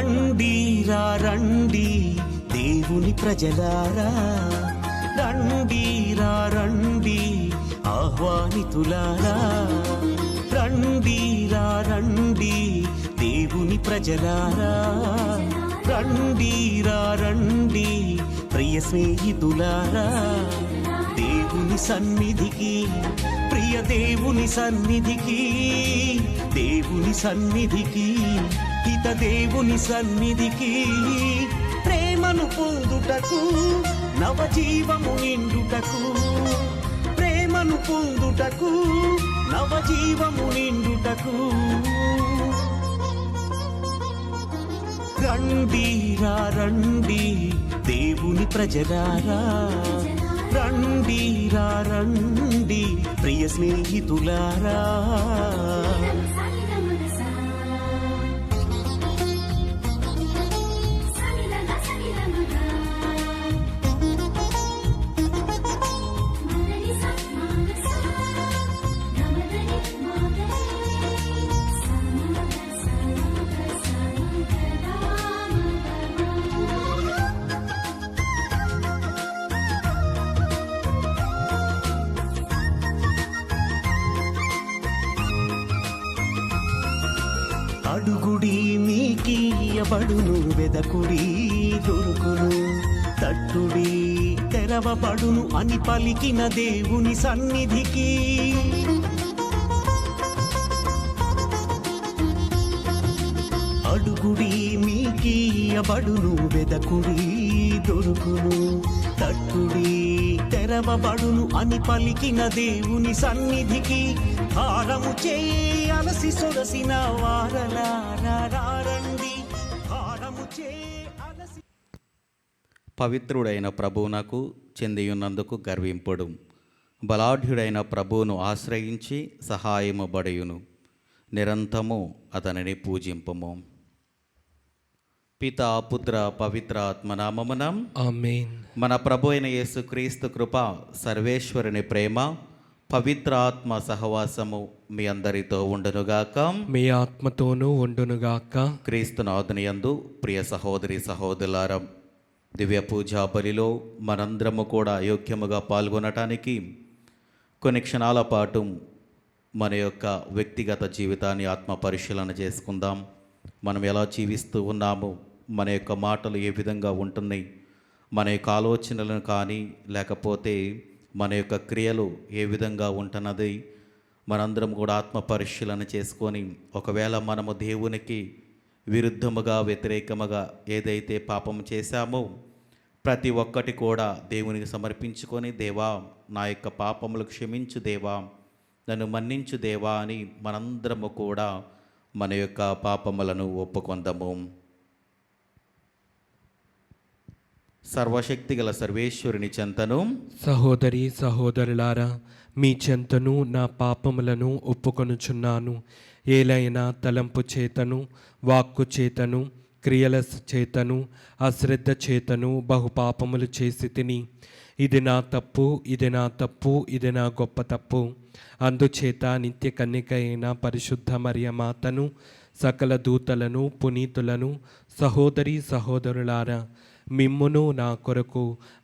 రండి రండి దేవుని ప్రజలారా, రండి రండి ఆహ్వానితులారా, రండి రండి దేవుని ప్రజలారా, రండి రండి ప్రియ స్నేహితులారా, దేవుని సన్నిధికి, ప్రియ దేవుని సన్నిధికి, దేవుని సన్నిధికి, హిత దేవుని సన్నిధికి, ప్రేమను పొందుటకు, నవజీవము నిండుటకు, ప్రేమను పొందుటకు, నవజీవము నిండుటకు, రండి రండి దేవుని ప్రజలారా, రండి రండి ప్రియ స్నేహితులారా. అడుగుడి మీకీయబడును, వెదకుడి దొరుకును, తట్టుడి తెరవబడును అని పలికిన దేవుని సన్నిధికి, అడుగుడి మీకీయబడును, వెదకుడి దొరుకును, తట్టుడి తెరవబడును అని పలికిన దేవుని సన్నిధికి, హారము చేయి అలసి సొగసిన వారలారా రండి, హారము చేయి అలసి. పవిత్రుడైన ప్రభువునకు చెందియున్నందుకు గర్వింపుడు, బలాఢ్యుడైన ప్రభువును ఆశ్రయించి సహాయము బడియును, నిరంతరము అతనిని పూజింపము. పితా పుత్ర పవిత్ర ఆత్మనామమున ఆమేన్. మన ప్రభు అయిన యేసుక్రీస్తు కృప, సర్వేశ్వరుని ప్రేమ, పవిత్ర ఆత్మ సహవాసము మీ అందరితో ఉండునుగాక, మీ ఆత్మతోనూ ఉండునుగాక. క్రీస్తునాథుని యందు ప్రియ సహోదరి సహోదరులారా, దివ్య పూజా బలిలో మనందరము కూడా యోగ్యముగా పాల్గొనటానికి కొన్ని క్షణాల పాటు మన యొక్క వ్యక్తిగత జీవితాన్ని ఆత్మ పరిశీలన చేసుకుందాం. మనం ఎలా జీవిస్తూ ఉన్నాము, మన యొక్క మాటలు ఏ విధంగా ఉంటున్నాయి, మన యొక్క ఆలోచనలను కానీ లేకపోతే మన యొక్క క్రియలు ఏ విధంగా ఉంటున్నది, మనందరం కూడా ఆత్మ పరిశీలన చేసుకొని, ఒకవేళ మనము దేవునికి విరుద్ధముగా వ్యతిరేకముగా ఏదైతే పాపం చేశామో ప్రతి ఒక్కటి కూడా దేవునికి సమర్పించుకొని, దేవా నా యొక్క పాపములు క్షమించు దేవా, నన్ను మన్నించు దేవా అని మనందరము కూడా మన యొక్క పాపములను ఒప్పుకొందము. సర్వశక్తిగల సర్వేశ్వరుని చెంతను, సహోదరి సహోదరులారా, మీ చెంతను నా పాపములను ఒప్పుకొనుచున్నాను. ఏలైనా తలంపు చేతను, వాక్కు చేతను, క్రియల చేతను, అశ్రద్ధ చేతను బహుపాపములు చేసి తిని, ఇది నా తప్పు, ఇది నా తప్పు, ఇది నా గొప్ప తప్పు. అందుచేత నిత్య కన్యక అయిన పరిశుద్ధ మరియమాతను, సకల దూతలను, పునీతులను, సహోదరి సహోదరులారా, మిమ్మును నా కొరకు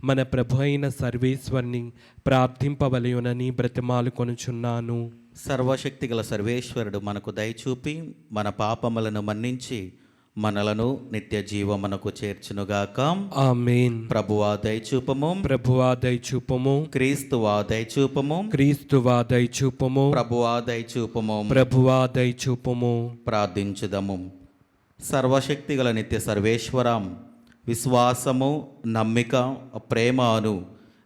మన ప్రభు అయిన సర్వేశ్వరుని ప్రార్థింపవలయునని బ్రతిమాలు కొనుచున్నాను. సర్వశక్తిగల సర్వేశ్వరుడు మనకు దయచూపి మన పాపములను మన్నించి మనలను నిత్య జీవమునకు చేర్చునుగాక. ఆమేన్. ప్రభువా దయచూపము, ప్రభువా దయచూపము, క్రీస్తువా దయచూపము, క్రీస్తువా దయచూపము, ప్రభువా దయచూపము. ప్రభువా దయచూపము. ప్రార్థించుదము. సర్వశక్తిగల నిత్య సర్వేశ్వరం, విశ్వాసము, నమ్మిక, ప్రేమను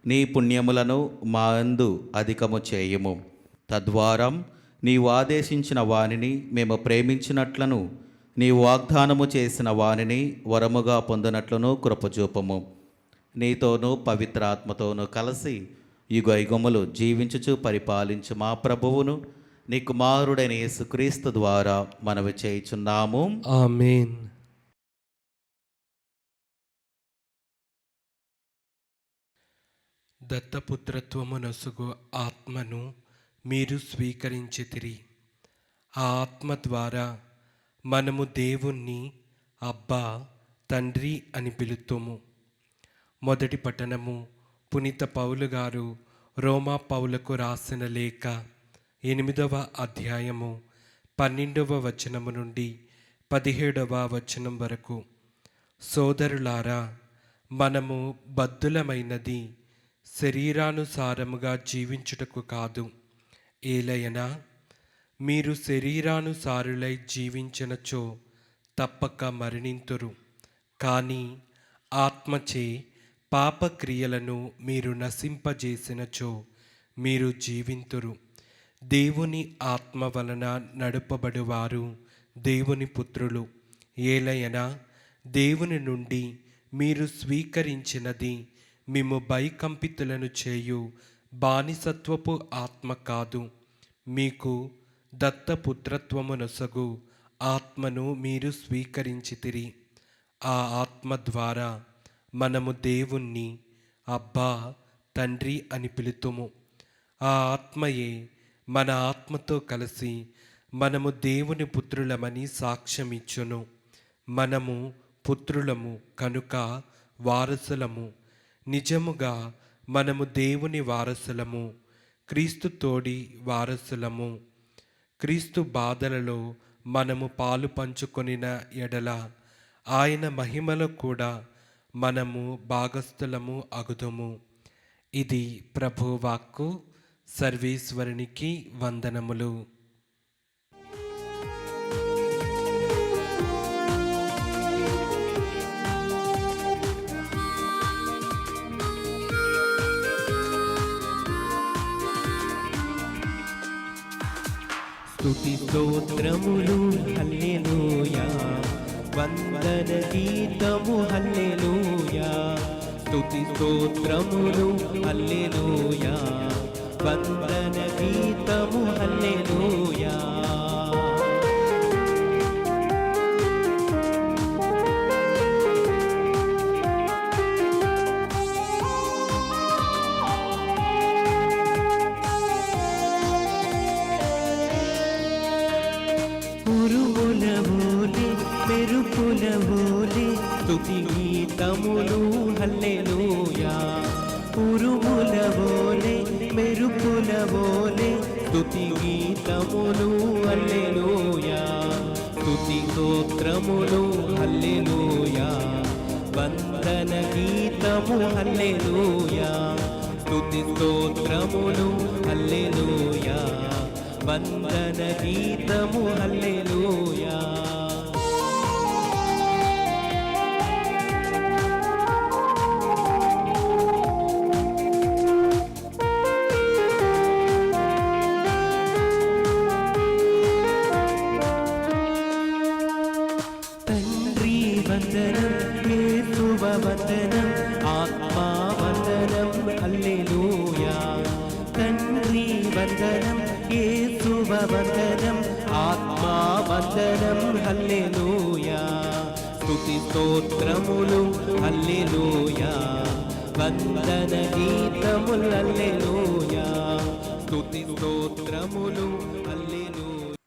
నీ పుణ్యములను మా అందు అధికము చేయుము. తద్వారా నీవు ఆదేశించిన వానిని మేము ప్రేమించినట్లను, నీవు వాగ్దానము చేసిన వానిని వరముగా పొందినట్లును కృపచూపము. నీతోనూ పవిత్ర ఆత్మతోనూ కలిసి యుగయుగములు జీవించుచు పరిపాలించు మా ప్రభువును నీ కుమారుడైన యేసుక్రీస్తు ద్వారా మనవి చేయుచున్నాము. ఆమేన్. దత్తపుత్రత్వము నొసుగు ఆత్మను మీరు స్వీకరించితిరి. ఆ ఆత్మ ద్వారా మనము దేవుణ్ణి అబ్బా తండ్రి అని పిలుతుము. మొదటి పట్టణము పునీత పౌలు గారు రోమా పౌలకు రాసిన లేఖ 8వ అధ్యాయము 12వ వచనము నుండి 17వ వచనం వరకు. సోదరులారా, మనము బద్ధులమైనది శరీరానుసారముగా జీవించుటకు కాదు. ఏలయనా మీరు శరీరానుసారులై జీవించినచో తప్పక మరణింతురు. కానీ ఆత్మచే పాపక్రియలను మీరు నశింపజేసినచో మీరు జీవింతురు. దేవుని ఆత్మ వలన నడుపబడువారు దేవుని పుత్రులు. ఏలయనా దేవుని నుండి మీరు స్వీకరించినది మేము భయకంపితులను చేయు బానిసత్వపు ఆత్మ కాదు, మీకు దత్తపుత్రత్వమునొసగు ఆత్మను మీరు స్వీకరించితిరి. ఆ ఆత్మ ద్వారా మనము దేవుణ్ణి అబ్బా తండ్రి అని పిలుతుము. ఆ ఆత్మయే మన ఆత్మతో కలిసి మనము దేవుని పుత్రులమని సాక్ష్యమిచ్చును. మనము పుత్రులము కనుక వారసులము. నిజముగా మనము దేవుని వారసులము, క్రీస్తు తోడి వారసులము. క్రీస్తు బాధలలో మనము పాలు పంచుకొనిన ఎడల ఆయన మహిమలో కూడా మనము భాగస్థులము అగుదుము. ఇది ప్రభువాక్కు. సర్వేశ్వరునికి వందనములు. స్తుతి స్తోత్రములు హల్లెలూయా, వందన గీతము హల్లెలూయా. స్తుతి స్తోత్రములు హల్లెలూయా, వందన గీతము హల్లెలూయా. మెరుపుల ఓలే స్తుతి గీతములు హల్లెలూయా. ఉరుముల ఓలే మెరుపుల ఓలే స్తుతి గీతములు హల్లెలూయా. స్తుతి స్తోత్రములు హల్లెలూయా, వందన గీతము హల్లెలూయా. స్తుతి స్తోత్రములు హల్లెలూయా, వందన గీతము హల్లెలూయా. తండ్రి వందనం, యేసువ వందనం, ఆత్మా వందనం హల్లెలూయా. తండ్రి వందనం, యేసువ వందనం, ఆత్మా వందనం హల్లెలూయా. స్తుతి స్తోత్రములు హల్లెలూయా, వందన గీతములు హల్లెలూయా. స్తుతి స్తోత్రములు హల్లెలూయా.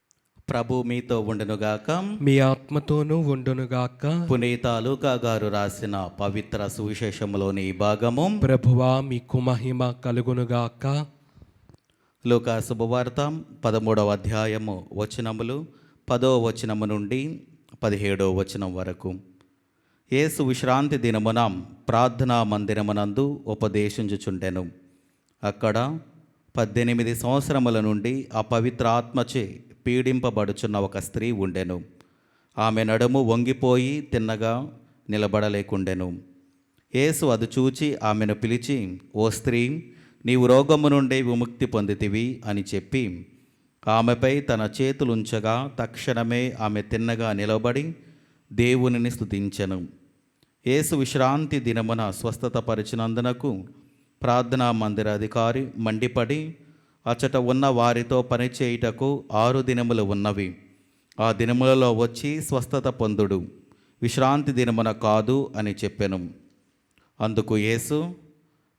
ప్రభు మీతో ఉండునుగాక. మీ ఆత్మతోనూ ఉండునుగాక. పునీత లూకా గారు రాసిన పవిత్ర సువిశేషములోని ఈ భాగము. ప్రభువా మీకు మహిమ కలుగునుగాక. లూకా శుభవార్త 13వ అధ్యాయము వచనములు 10వ వచనము నుండి 17వ వచనం వరకు. యేసు విశ్రాంతి దినమున ప్రార్థనా మందిరమునందు ఉపదేశించుచుండెను. అక్కడ 18 సంవత్సరముల నుండి అపవిత్ర ఆత్మచే పీడింపబడుచున్న ఒక స్త్రీ ఉండెను. ఆమె నడుము వంగిపోయి తిన్నగా నిలబడలేకుండెను. యేసు అది చూచి ఆమెను పిలిచి, ఓ స్త్రీ, నీవు రోగము నుండి విముక్తి పొందితివి అని చెప్పి ఆమెపై తన చేతులుంచగా తక్షణమే ఆమె తిన్నగా నిలబడి దేవునిని స్తుతించెను. యేసు విశ్రాంతి దినమున స్వస్థత పరిచినందునకు ప్రార్థనా మందిర అధికారి మండిపడి అచట ఉన్న వారితో పనిచేయుటకు 6 దినములు ఉన్నవి, ఆ దినములలో వచ్చి స్వస్థత పొందుడు, విశ్రాంతి దినమున కాదు అని చెప్పెను. అందుకు యేసు,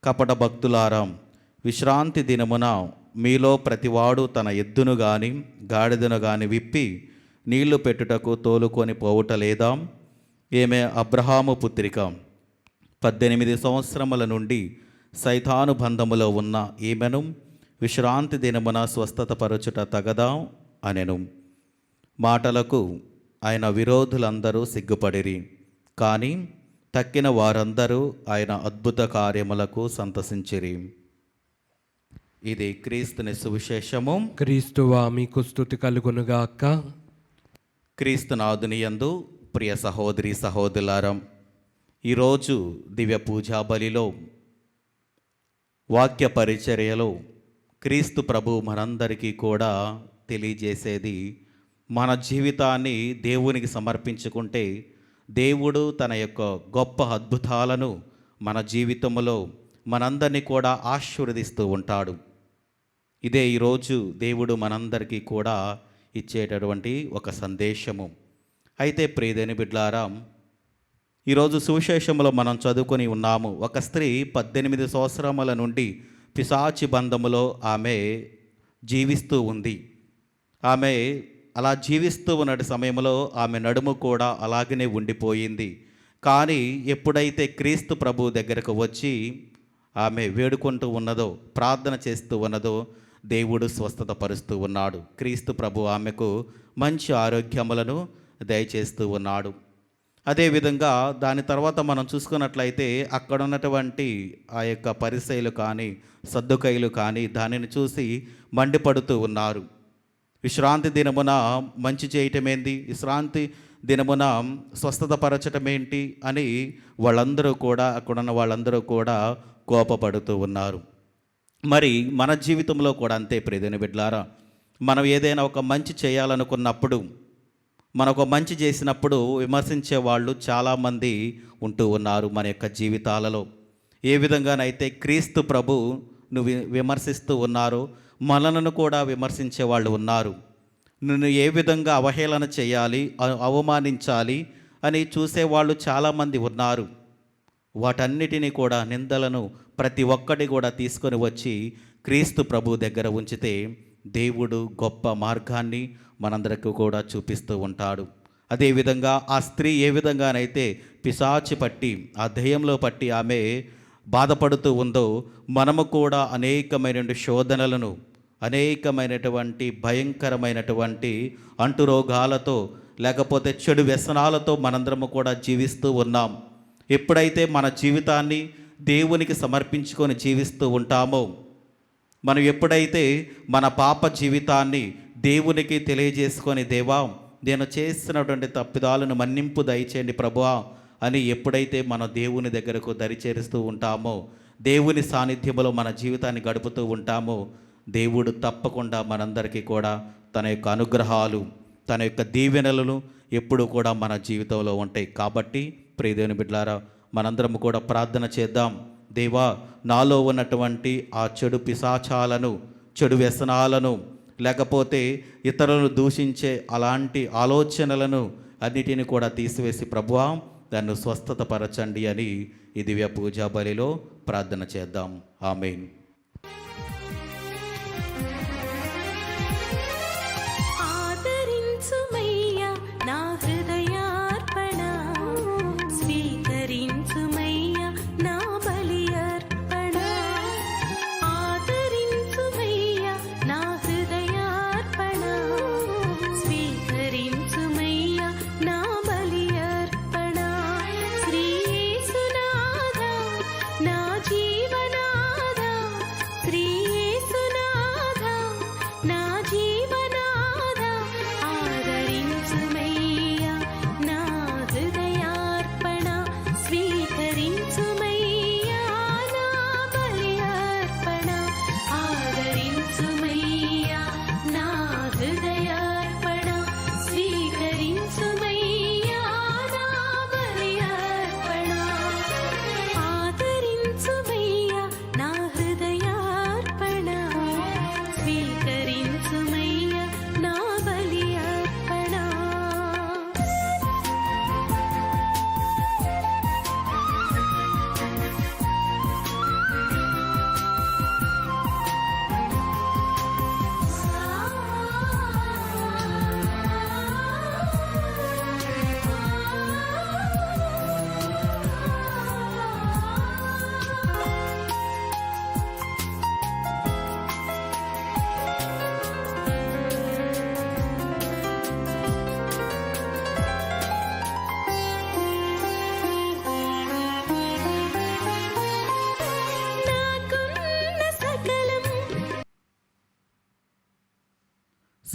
కపట భక్తులారా, విశ్రాంతి దినమున మీలో ప్రతివాడు తన ఎద్దును గాని గాడిదను గాని విప్పి నీళ్లు పెట్టుటకు తోలుకొని పోవుట లేదా? ఈమె అబ్రహాము పుత్రిక. 18 సంవత్సరముల నుండి సైతాను బంధములో ఉన్న ఈమెను విశ్రాంతి దినమున స్వస్థత పరచుట తగదా అనెను. మాటలకు ఆయన విరోధులందరూ సిగ్గుపడిరి. కానీ తక్కిన వారందరూ ఆయన అద్భుత కార్యములకు సంతసించిరి. ఇది క్రీస్తుని సువిశేషము. క్రీస్తువా మీకు స్తుతి కలుగునుగాక. క్రీస్తునాథుని యందు ప్రియ సహోదరి సహోదరులారా, ఈరోజు దివ్య పూజా బలిలో వాక్య పరిచర్యలో క్రీస్తు ప్రభు మనందరికీ కూడా తెలియజేసేది, మన జీవితాన్ని దేవునికి సమర్పించుకుంటే దేవుడు తన యొక్క గొప్ప అద్భుతాలను మన జీవితంలో మనందరినీ కూడా ఆశీర్వదిస్తూ ఉంటాడు. ఇదే ఈరోజు దేవుడు మనందరికీ కూడా ఇచ్చేటటువంటి ఒక సందేశము. అయితే ప్రియదేని బిడ్లారా, ఈరోజు సువిశేషంలో మనం చదువుకొని ఉన్నాము. ఒక స్త్రీ 18 సంవత్సరముల నుండి పిశాచి బంధములో ఆమె జీవిస్తూ ఉంది. ఆమె అలా జీవిస్తూ ఉన్న సమయంలో ఆమె నడుము కూడా అలాగనే ఉండిపోయింది. కానీ ఎప్పుడైతే క్రీస్తు ప్రభు దగ్గరకు వచ్చి ఆమె వేడుకుంటూ ఉన్నదో, ప్రార్థన చేస్తూ ఉన్నదో, దేవుడు స్వస్థత పరుస్తూ ఉన్నాడు. క్రీస్తు ప్రభు ఆమెకు మంచి ఆరోగ్యములను దయచేస్తూ ఉన్నాడు. అదేవిధంగా దాని తర్వాత మనం చూసుకున్నట్లయితే అక్కడ ఉన్నటువంటి ఆ యొక్క పరిసయ్యులు కానీ సద్దుకయ్యులు కానీ దానిని చూసి మండిపడుతూ ఉన్నారు. విశ్రాంతి దినమున మంచి చేయటమేంటి, విశ్రాంతి దినమున స్వస్థత పరచటం ఏంటి అని వాళ్ళందరూ కూడా, అక్కడున్న వాళ్ళందరూ కూడా కోపపడుతూ ఉన్నారు. మరి మన జీవితంలో కూడా అంతే ప్రియదేని బిడ్డలారా. మనం ఏదైనా ఒక మంచి చేయాలనుకున్నప్పుడు, మనం ఒక మంచి చేసినప్పుడు విమర్శించే వాళ్ళు చాలామంది ఉంటూ ఉన్నారు మన యొక్క జీవితాలలో. ఏ విధంగానైతే క్రీస్తు ప్రభును విమర్శిస్తూ ఉన్నారో మనలను కూడా విమర్శించే వాళ్ళు ఉన్నారు. నిన్ను ఏ విధంగా అవహేళన చేయాలి, అవమానించాలి అని చూసేవాళ్ళు చాలామంది ఉన్నారు. వాటన్నిటినీ కూడా, నిందలను ప్రతి ఒక్కటి కూడా తీసుకొని వచ్చి క్రీస్తు ప్రభు దగ్గర ఉంచితే దేవుడు గొప్ప మార్గాన్ని మనందరికీ కూడా చూపిస్తూ ఉంటాడు. అదేవిధంగా ఆ స్త్రీ ఏ విధంగానైతే పిశాచి పట్టి, ఆ దయ్యంలో పట్టి ఆమె బాధపడుతూ ఉందో, మనము కూడా అనేకమైన శోధనలను, అనేకమైనటువంటి భయంకరమైనటువంటి అంటురోగాలతో లేకపోతే చెడు వ్యసనాలతో మనందరము కూడా జీవిస్తూ ఉన్నాం. ఎప్పుడైతే మన జీవితాన్ని దేవునికి సమర్పించుకొని జీవిస్తూ ఉంటామో, మనం ఎప్పుడైతే మన పాప జీవితాన్ని దేవునికి తెలియజేసుకొని, దేవా నేను చేస్తున్నటువంటి తప్పిదాలను మన్నింపు దయచేయండి ప్రభువా అని ఎప్పుడైతే మన దేవుని దగ్గరకు దరిచేరుస్తూ ఉంటామో, దేవుని సాన్నిధ్యంలో మన జీవితాన్ని గడుపుతూ ఉంటామో, దేవుడు తప్పకుండా మనందరికీ కూడా తన యొక్క అనుగ్రహాలు, తన యొక్క దీవెనలను ఎప్పుడు కూడా మన జీవితంలో ఉంటాయి. కాబట్టి ప్రియదేవుని బిడ్డలారా, మనందరం కూడా ప్రార్థన చేద్దాం. దేవా, నాలో ఉన్నటువంటి ఆ చెడు పిశాచాలను, చెడు వ్యసనాలను, లేకపోతే ఇతరులను దూషించే అలాంటి ఆలోచనలను అన్నిటిని కూడా తీసివేసి ప్రభువా దాన్ని స్వస్థత పరచండి అని ఈ దివ్య పూజా బలిలో ప్రార్థన చేద్దాం. ఆమేన్.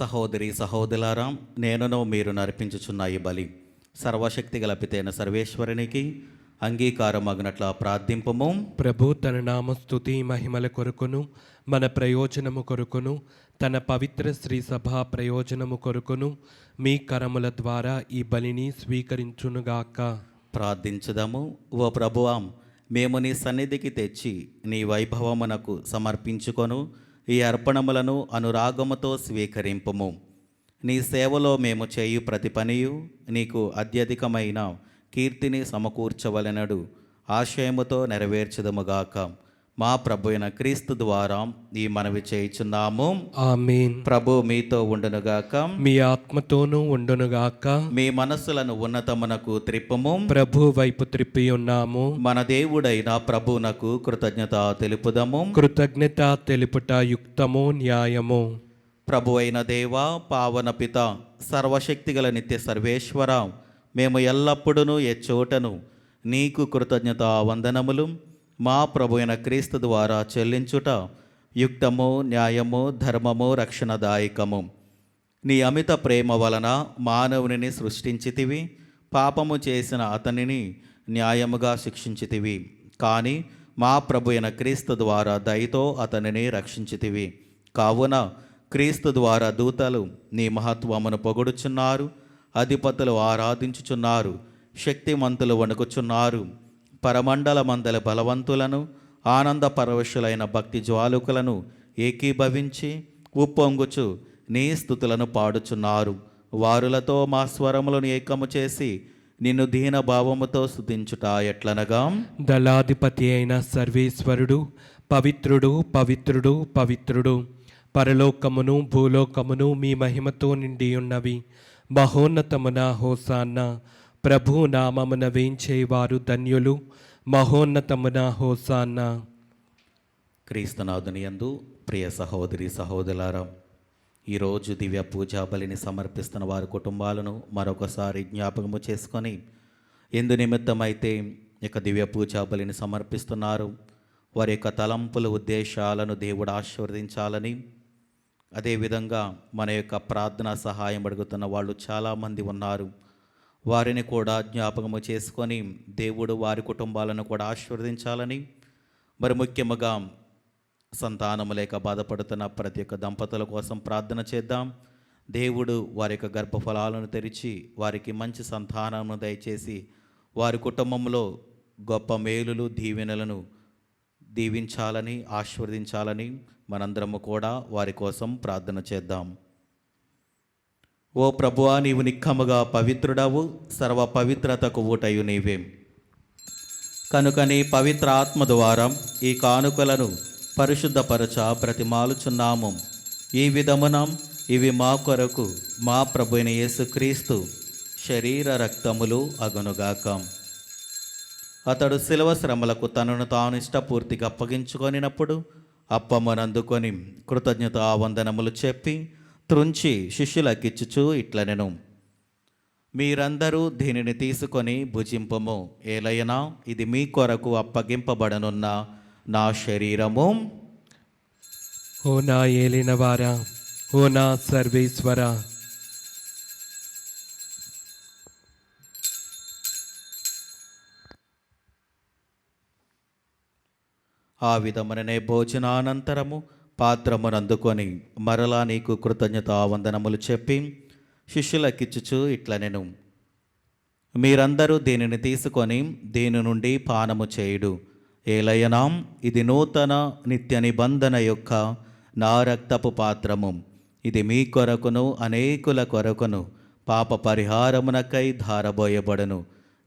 సహోదరి సహోదరులారా, నేనును మీరు నర్పించుచున్న ఈ బలి సర్వశక్తి గల పితైన సర్వేశ్వరునికి అంగీకారమగినట్ల ప్రార్థింపము. ప్రభు తన నామ స్తుతి మహిమల కొరకును మన ప్రయోజనము కొరకును తన పవిత్ర శ్రీ సభా ప్రయోజనము కొరకును మీ కరముల ద్వారా ఈ బలిని స్వీకరించునుగాక. ప్రార్థించుదాము. ఓ ప్రభువా, మేము నీ సన్నిధికి తెచ్చి నీ వైభవమునకు సమర్పించుకొను ఈ అర్పణములను అనురాగముతో స్వీకరింపుము. నీ సేవలో మేము చేయు ప్రతి పనియు నీకు అత్యధికమైన కీర్తిని సమకూర్చవలెనడు ఆశయముతో నెరవేర్చదముగాక. మా ప్రభు అయిన క్రీస్తు ద్వారా ఈ మనవి చేయుచున్నాము. ఆమేన్. ప్రభు మీతో ఉండునుగాక. మీ ఆత్మతోనూ ఉండునుగాక. మీ మనస్సులను ఉన్నతమునకు త్రిప్పుము. ప్రభు వైపు త్రిప్పి ఉన్నాము. మన దేవుడైన ప్రభువునకు కృతజ్ఞత తెలుపుదము. కృతజ్ఞత తెలుపుట యుక్తము, న్యాయము. ప్రభు అయిన దేవా, పావన పిత, సర్వశక్తిగల నిత్య సర్వేశ్వర, మేము ఎల్లప్పుడూ ఎచ్చోటను నీకు కృతజ్ఞత వందనములు మా ప్రభు అయిన క్రీస్తు ద్వారా చెల్లించుట యుక్తము, న్యాయము, ధర్మము, రక్షణదాయకము. నీ అమిత ప్రేమ వలన మానవునిని సృష్టించితివి, పాపము చేసిన అతనిని న్యాయముగా శిక్షించితివి. కానీ మా ప్రభు అయిన క్రీస్తు ద్వారా దయతో అతనిని రక్షించితివి. కావున క్రీస్తు ద్వారా దూతలు నీ మహత్వమును పొగుడుచున్నారు, అధిపతులు ఆరాధించుచున్నారు, శక్తిమంతులు వణుకుచున్నారు. పరమండల మందల బలవంతులను ఆనంద పరవశులైన భక్తి జ్వాలుకులను ఏకీభవించి ఉప్పొంగుచు నీ స్తుతులను పాడుచున్నారు. వారులతో మా స్వరములను ఏకము చేసి నిన్ను దీన భావముతో స్తుతించుట ఎట్లనగా, దళాధిపతి అయిన సర్వేశ్వరుడు పవిత్రుడు, పవిత్రుడు, పవిత్రుడు. పరలోకమును భూలోకమును మీ మహిమతో నిండి ఉన్నవి. మహోన్నతమున హోసాన్న. ప్రభు నామమున వేంచేవారు ధన్యులు. మహోన్నతమున హోసాన్న. క్రీస్తునాథుని యందు ప్రియ సహోదరి సహోదరులారా, ఈరోజు దివ్య పూజా బలిని సమర్పిస్తున్న వారి కుటుంబాలను మరొకసారి జ్ఞాపకము చేసుకొని ఎందు నిమిత్తమైతే ఇక దివ్య పూజా బలిని సమర్పిస్తున్నారు వారి యొక్క తలంపుల ఉద్దేశాలను దేవుడు ఆశీర్వదించాలని, అదేవిధంగా మన యొక్క ప్రార్థన సహాయం అడుగుతున్న వాళ్ళు చాలామంది ఉన్నారు. వారిని కూడా జ్ఞాపకము చేసుకొని దేవుడు వారి కుటుంబాలను కూడా ఆశీర్వదించాలని, మరి ముఖ్యంగా సంతానము లేక బాధపడుతున్న ప్రతి ఒక్క దంపతుల కోసం ప్రార్థన చేద్దాం. దేవుడు వారి యొక్క గర్భఫలాలను తెరిచి వారికి మంచి సంతానమును దయచేసి వారి కుటుంబంలో గొప్ప మేలులు దీవెనలను దీవించాలని, ఆశీర్వదించాలని మనందరము కూడా వారి కోసం ప్రార్థన చేద్దాం. ఓ ప్రభువా, నీవు నిక్కముగా పవిత్రుడవు, సర్వ పవిత్రతకు ఊటయు నీవే. కనుక నీ పవిత్ర ఆత్మ ద్వారా ఈ కానుకలను పరిశుద్ధపరచ బ్రతిమాలుచున్నాము. ఈ విధమున ఇవి మా కొరకు మా ప్రభు అయిన యేసుక్రీస్తు శరీర రక్తములు అగునుగాక. అతడు శిలువ శ్రమలకు తనను తాను ఇష్టపూర్తిగా అప్పగించుకొనినప్పుడు అప్పమ్మనందుకొని కృతజ్ఞత వందనములు చెప్పి త్రుంచి శిష్యులకిచ్చుచు ఇట్లనెను, మీరందరూ దీనిని తీసుకొని భుజింపము. ఏలయనా ఇది మీ కొరకు అప్పగింపబడనున్న నా శరీరము. ఓ నా ఏలినవారా, ఓ నా సర్వేశ్వర, ఆ విధముననే భోజనానంతరము పాత్రమునందుకొని మరలా నీకు కృతజ్ఞత వందనములు చెప్పి శిష్యులకిచ్చుచు ఇట్లనెను, మీరందరూ దీనిని తీసుకొని దీని నుండి పానము చేయుడు. ఏలయనా ఇది నూతన నిత్య నిబంధన యొక్క నా రక్తపు పాత్రము. ఇది మీ కొరకును అనేకుల కొరకును పాప పరిహారమునకై ధారబోయబడును.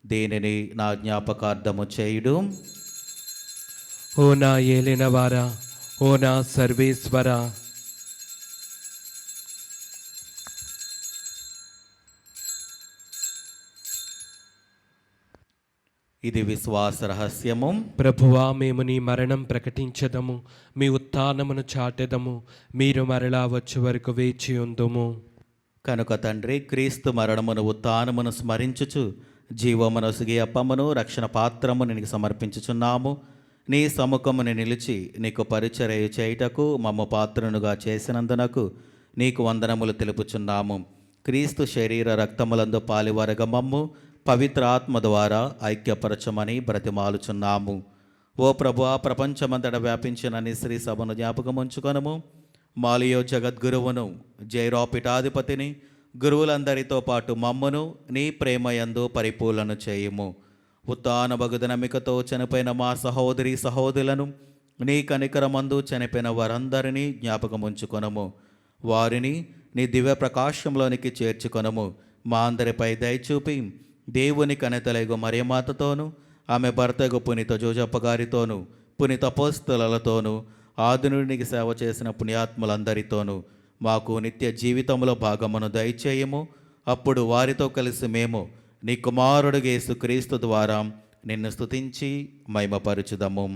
దీనిని నా జ్ఞాపకార్థము చేయుడు. ఓ నా ఏలినవారా, ఓ నా సర్వేశ్వర, ఇది విశ్వాస రహస్యము. ప్రభువా, మేము నీ మరణం ప్రకటించదము, మీ ఉత్థానమును చాటెదము, మీరు మరలా వచ్చే వరకు వేచి ఉందుము. కనుక తండ్రి, క్రీస్తు మరణమును ఉత్థానమును స్మరించుచు జీవమునొసిగి అప్పమును రక్షణ పాత్రమును నీకు సమర్పించుచున్నాము. నీ సముఖముని నిలిచి నీకు పరిచర్య చేయుటకు మమ్మ పాత్రనుగా చేసినందునకు నీకు వందనములు తెలుపుచున్నాము. క్రీస్తు శరీర రక్తములందు పాలివరగ మమ్ము పవిత్ర ఆత్మ ద్వారా ఐక్యపరచమని బ్రతిమాలుచున్నాము. ఓ ప్రభువా, ప్రపంచమంతటా వ్యాపించిన నీ శ్రీ సభను జ్ఞాపకముంచుకొనుము. మాలియో జగద్గురువును, జైరో పీఠాధిపతిని, గురువులందరితో పాటు మమ్మును నీ ప్రేమయందు పరిపూర్ణను చేయుము. ఉత్తాన బగుద నమ్మికతో చనిపోయిన మా సహోదరి సహోదరులను, నీ కనికరమందు చనిపోయిన వారందరినీ జ్ఞాపకముంచుకొనుము. వారిని నీ దివ్య ప్రకాశంలోనికి చేర్చుకొనుము. మా అందరిపై దయచూపి దేవుని కనెతలగు మరియమాతతోనూ, ఆమె భర్తగు పునీత జోజప్ప గారితోనూ, పునీత అపోస్తలులతోనూ, ఆధునునికి సేవ చేసిన పుణ్యాత్ములందరితోనూ మాకు నిత్య జీవితంలో భాగమును దయచేయము. అప్పుడు వారితో కలిసి మేము నీ కుమారుడు యేసుక్రీస్తు ద్వారా నిన్ను స్తుతించి మహిమపరచుదము.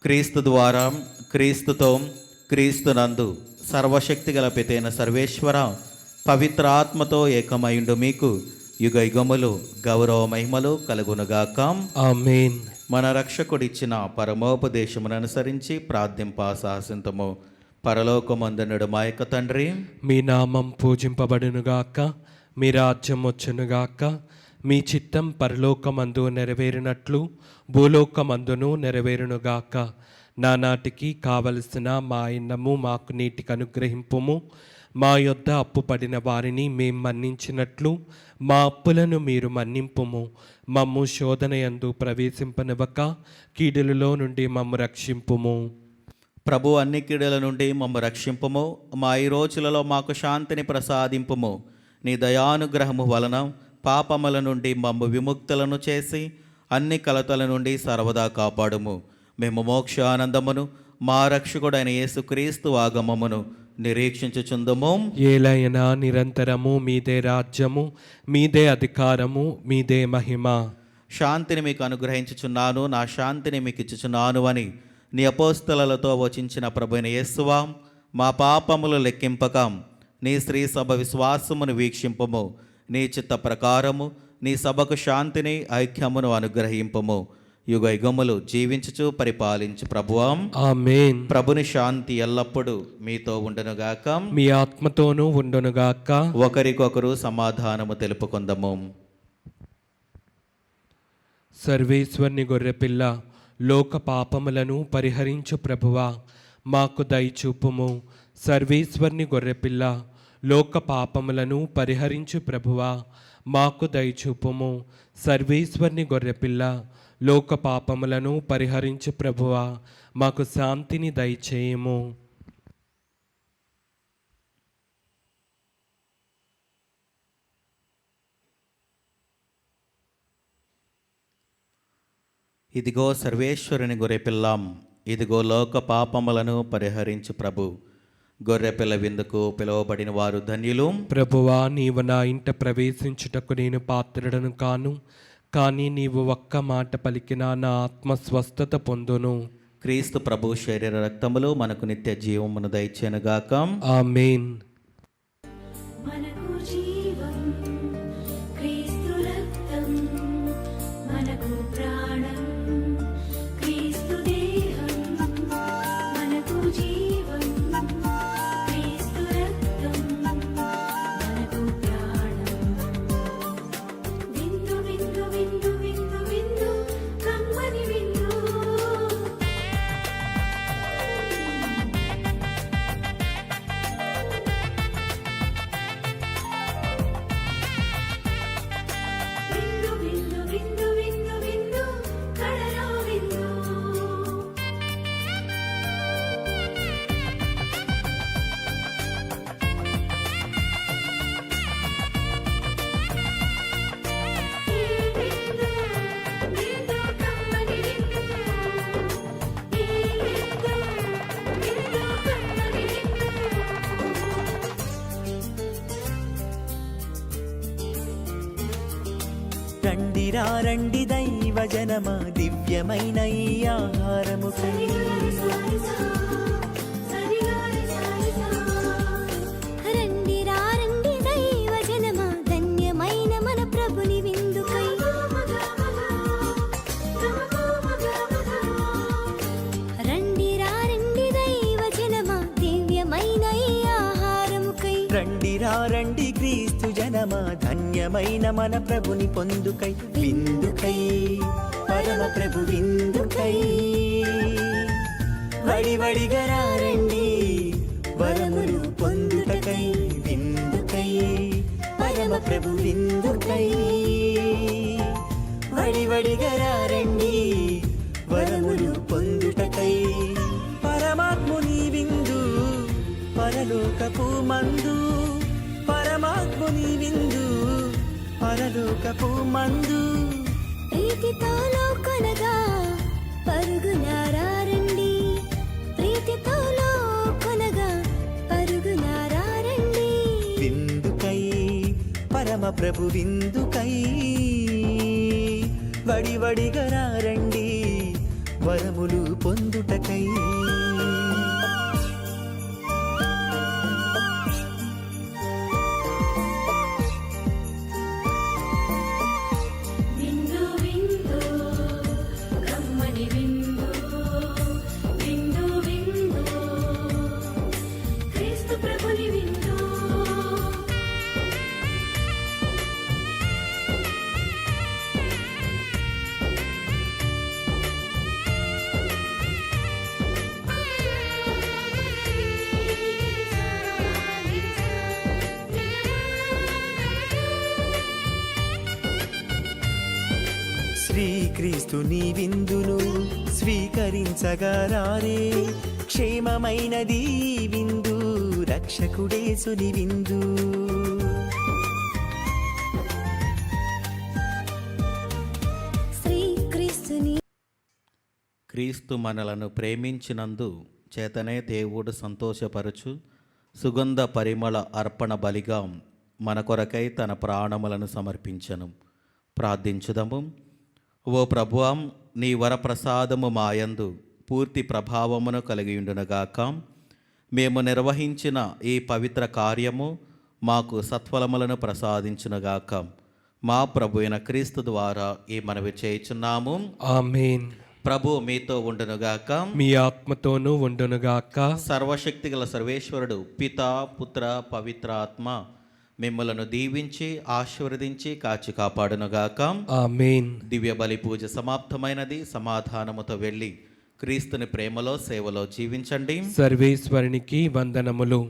క్రీస్తు ద్వారా, క్రీస్తుతో, క్రీస్తునందు సర్వశక్తిగల పితైన సర్వేశ్వర, పవిత్ర ఆత్మతో ఏకమైండు మీకు యుగ యుగములు గౌరవ మహిమలు కలుగునుగాక. ఆమేన్. మన రక్షకుడిచ్చిన పరమోపదేశమును అనుసరించి ప్రార్థింప సాహసింతము. పరలోకమందునుడు మా యొక్క తండ్రి, మీ నామం పూజింపబడునుగాక, మీ రాజ్యం వచ్చునుగాక, మీ చిత్తం పరలోకమందు నెరవేరినట్లు భూలోకమందును నెరవేరునుగాక. నానాటికి కావలసిన మా అన్నము మాకు నీటికి అనుగ్రహింపుము. మా యొద్ద అప్పు పడిన వారిని మేం మన్నించినట్లు మా అప్పులను మీరు మన్నింపుము. మమ్ము శోధనయందు ప్రవేశింపనివ్వక కీడులలో నుండి మమ్ము రక్షింపుము. ప్రభు అన్ని కీడుల నుండి మమ్ము రక్షింపుము. మా ఈ రోజులలో మాకు శాంతిని ప్రసాదింపుము. నీ దయానుగ్రహము వలన పాపముల నుండి మమ్ము విముక్తులను చేసి అన్ని కలతల నుండి సర్వదా కాపాడుము. మేము మోక్ష ఆనందమును మా రక్షకుడైన యేసుక్రీస్తు ఆగమమును నిరీక్షించుచుందుము. ఏలైనా నిరంతరము మీదే రాజ్యము, మీదే అధికారము, మీదే మహిమ. శాంతిని మీకు అనుగ్రహించుచున్నాను, నా శాంతిని మీకు ఇచ్చుచున్నాను అని నీ అపోస్తలతో వచించిన ప్రభువైన యేసువా, మా పాపములు లెక్కింపక నీ స్త్రీ సభ విశ్వాసమును వీక్షింపము. నీ చిత్త ప్రకారము నీ సభకు శాంతిని ఐక్యమును అనుగ్రహింపము. యుగ యుగములు జీవించుచు పరిపాలించు ప్రభువా. ఆమేన్. ప్రభుని శాంతి ఎల్లప్పుడూ మీతో ఉండునుగాక, మీ ఆత్మతోనూ ఉండునుగాక. ఒకరికొకరు సమాధానము తెలుపుకుందము. సర్వేశ్వరుని గొర్రెపిల్ల, లోక పాపములను పరిహరించు ప్రభువా, మాకు దయచూపుము. సర్వేశ్వరుని గొర్రెపిల్ల, లోక పాపములను పరిహరించు ప్రభువా, మాకు దయచూపుము. సర్వేశ్వరుని గొర్రెపిల్ల, లోక పాపములను పరిహరించు ప్రభువా, మాకు శాంతిని దయచేయము. ఇదిగో సర్వేశ్వరుని గొర్రెపిల్లాం, ఇదిగో లోక పాపములను పరిహరించు ప్రభు. గొర్రెపిల్ల విందుకు పిలువబడిన వారు ధన్యులు. ప్రభువా, నీవు నా ఇంట ప్రవేశించుటకు నేను పాత్రుడను కాను, కానీ నీవు ఒక్క మాట పలికినా నా ఆత్మ స్వస్థత పొందును. క్రీస్తు ప్రభు శరీర రక్తములు మనకు నిత్య జీవమును దయచేనుగాక. ఆమేన్. మనకు జీవం క్రీస్తు రక్తం, మనకు ప్రాణం క్రీస్తు దేహం. మనకు జీవం క్రీస్తు రక్తం, మనకు ప్రాణం. విందు విందు విందు విందు విందు కమ్మని విందు. విందు విందు విందు విందు విందు కడలో విందు. ఈ విందు విందు కమ్మని విందు. ఈ విందు విందు కమ్మని విందు. రండిరా రండి దైవ జనమ, దివ్యమైన ఈ ఆహారము రండి రండి దైవ జనమా, ధన్యమైన మన ప్రభుని విందుకై. రండి రండి క్రీస్తు జనమా ధన్యమైన మన ప్రభుని పొందుకై విందుకై పరమ ప్రభు విందుకై వడివడిగా రండి వరములు పొందుటకై విందుకై పరమ ప్రభు విందుకై వడివడిగా రండి వరములు పొందుటకై పరమాత్ముని విందు పరలోకపు మందు పరమాత్ముని విందు పరలోకపు మందు ప్రీతితో కొనగా పరుగునారా రండి ప్రీతితో కొనగా పరుగునారా రండి విందుకై పరమ ప్రభు విందుకై వడివడిగా రండి వరములు పొందుటకై విందు విందు కమ్మని విందు విందు విందు క్రీస్తు ప్రభుని విందు శ్రీక్రీస్తుని విందును స్వీకరించగా రారే క్షేమమైనది ఈ విందు రక్షకుడేసుని విందు శ్రీక్రీస్తుని క్రీస్తు మనలను ప్రేమించినందు చేతనే దేవుడు సంతోషపరచు సుగంధ పరిమళ అర్పణ బలిగా మన కొరకై తన ప్రాణములను సమర్పించను. ప్రార్థించుదము. ఓ ప్రభువా, నీ వరప్రసాదము మాయందు పూర్తి ప్రభావమును కలిగియుండునుగాక. మేము నిర్వహించిన ఈ పవిత్ర కార్యము మాకు సత్ఫలములను ప్రసాదించునుగాక. మా ప్రభు అయిన క్రీస్తు ద్వారా ఈ మనవి చేయుచున్నాము. ఆమేన్. ప్రభు మీతో ఉండునుగాక. మీ ఆత్మతోనూ ఉండునుగాక. సర్వశక్తి గల సర్వేశ్వరుడు పితా పుత్ర పవిత్ర ఆత్మ మిమ్మలను దీవించి ఆశీర్వదించి కాచి కాపాడునుగాక. ఆమేన్. దివ్య బలి పూజ సమాప్తమైనది. సమాధానముతో వెళ్ళి క్రీస్తుని ప్రేమలో సేవలో జీవించండి. సర్వేశ్వరునికి వందనములు.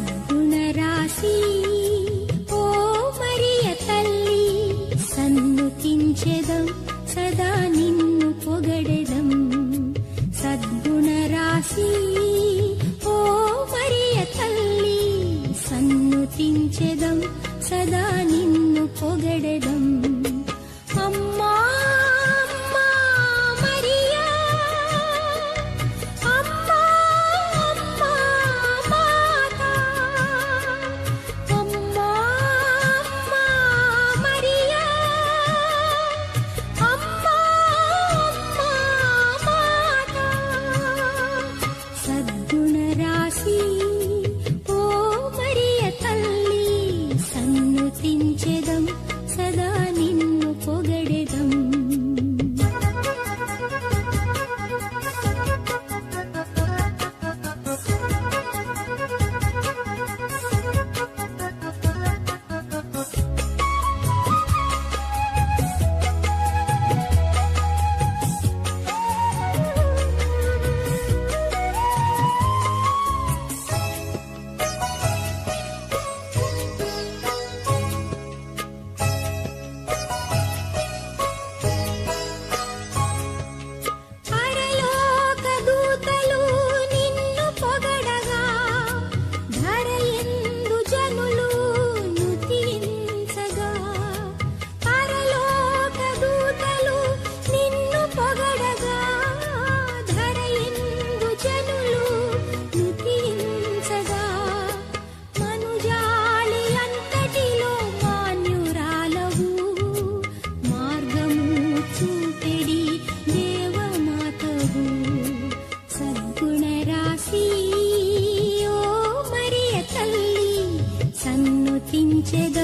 సద్గుణరాశి ఓ మరియ తల్లి సన్నుతించెదం సదా నిన్ను పొగడెదం. సద్గుణరాశి ఓ మరియ తల్లి సన్నుతించెదం సదా నిన్ను పొగడెదం. అమ్మా అమ్మా మరియా, అమ్మా అమ్మా మాతా, అమ్మా అమ్మా మరియా, అమ్మా అమ్మా మాతా. సద్గుణరాశి ఓ మరియ తల్లి సన్నుతించెదం సదా స్తుతించెదా